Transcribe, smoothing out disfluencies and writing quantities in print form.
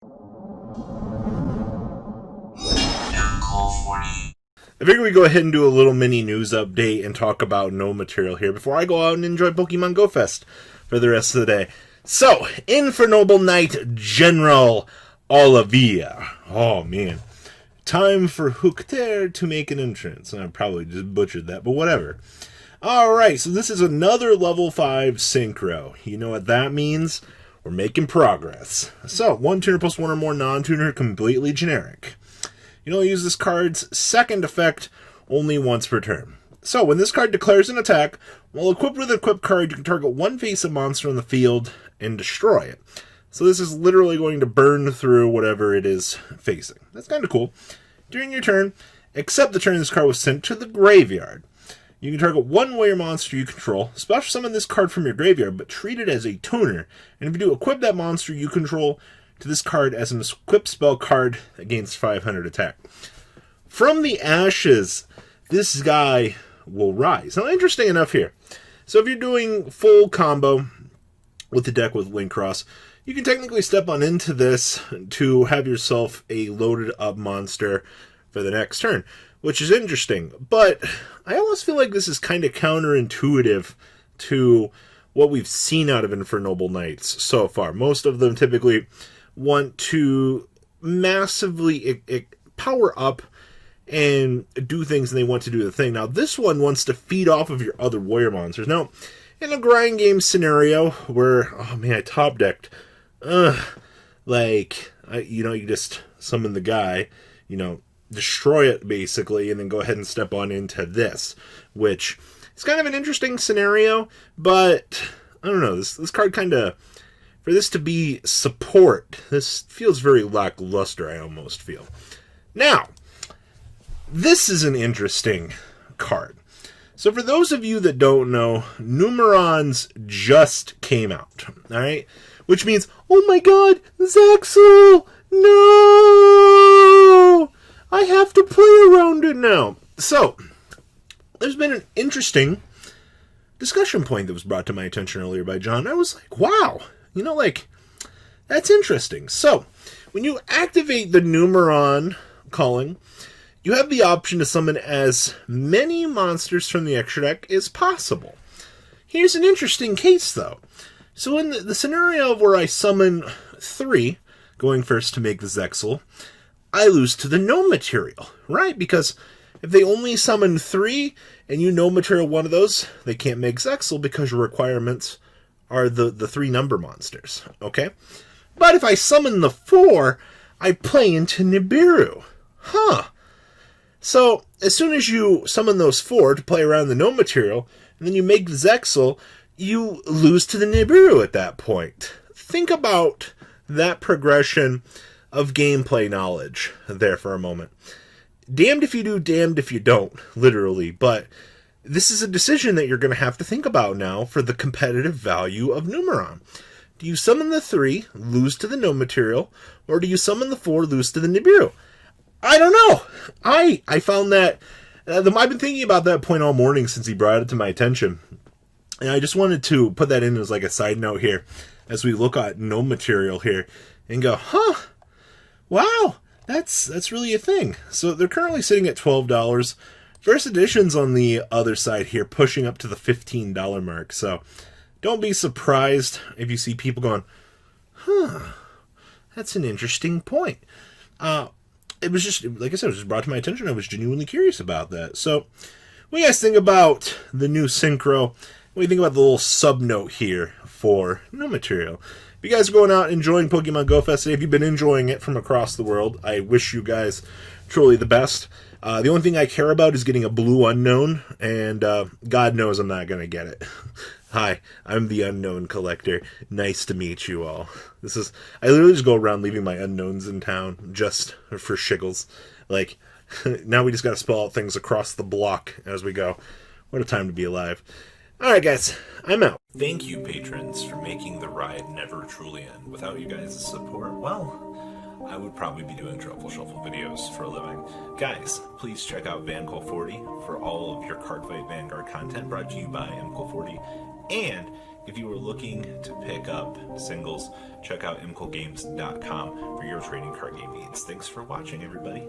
I figure we go ahead and do a little mini news update and talk about Gnomaterial here before I go out and enjoy Pokemon Go Fest for the rest of the day. So, Infernoble Knight General Olivia. Oh man. Time for Hookter to make an entrance. I probably just butchered that, but whatever. Alright, so this is another level 5 synchro. You know what that means? We're making progress. So, one tuner plus one or more non-tuner, completely generic. You only use this card's second effect only once per turn. So, when this card declares an attack, while equipped with an equipped card, you can target one face-up monster on the field and destroy it. So this is literally going to burn through whatever it is facing. That's kind of cool. During your turn, except the turn this card was sent to the graveyard, you can target one warrior monster you control, special summon this card from your graveyard, but treat it as a tuner. And if you do, equip that monster you control to this card as an equipped spell card against 500 attack. From the ashes, this guy will rise. Now, interesting enough here. So if you're doing full combo with the deck with Link Cross, you can technically step on into this to have yourself a loaded up monster for the next turn, which is interesting. But I almost feel like this is kind of counterintuitive to what we've seen out of Infernoble Knights so far. Most of them typically want to massively power up and do things, and they want to do the thing. Now, this one wants to feed off of your other warrior monsters. Now, in a grind game scenario where, oh man, I top decked, you just summon the guy, destroy it basically, and then go ahead and step on into this, which is kind of an interesting scenario, but I don't know, this card kind of, for this to be support, this feels very lackluster, I almost feel. Now, this is an interesting card. So for those of you that don't know, Numerons just came out, alright? Which means, oh my god, Zexal! No! I have to play around it now. So, there's been an interesting discussion point that was brought to my attention earlier by John. I was like, wow, that's interesting. So, when you activate the Numeron calling, you have the option to summon as many monsters from the extra deck as possible. Here's an interesting case, though. So in the scenario where I summon 3, going first to make the Zexal, I lose to the Gnomaterial, right? Because if they only summon 3, and you Gnomaterial one of those, they can't make Zexal because your requirements are the 3 number monsters, okay? But if I summon the 4, I play into Nibiru. So, as soon as you summon those 4 to play around the Gnomaterial, and then you make Zexal, you lose to the Nibiru at that point. Think about that progression of gameplay knowledge there for a moment. Damned if you do, damned if you don't, literally, but this is a decision that you're going to have to think about now for the competitive value of Numeron. Do you summon the 3, lose to the Gnomaterial, or do you summon the 4, lose to the Nibiru? I don't know. I found that I've been thinking about that point all morning since he brought it to my attention, and I just wanted to put that in as like a side note here as we look at Gnomaterial here and go, wow, that's really a thing. So they're currently sitting at $12. First edition's on the other side here, pushing up to the $15 mark. So don't be surprised if you see people going, that's an interesting point. It was just, like I said, it was just brought to my attention. I was genuinely curious about that. So, what do you guys think about the new Synchro? What do you think about the little sub-note here for Gnomaterial? If you guys are going out enjoying Pokemon Go Fest today, if you've been enjoying it from across the world, I wish you guys truly the best. The only thing I care about is getting a blue unknown, and God knows I'm not going to get it. Hi, I'm the Unknown Collector. Nice to meet you all. I literally just go around leaving my unknowns in town just for shiggles. Like, now we just gotta spell out things across the block as we go. What a time to be alive. Alright guys, I'm out. Thank you, patrons, for making the ride never truly end. Without you guys' support, well, I would probably be doing Truffle Shuffle videos for a living. Guys, please check out VanCool40 for all of your Cardfight Vanguard content brought to you by MCool40. And If you are looking to pick up singles, check out imcogames.com for your trading card game needs. Thanks for watching, everybody.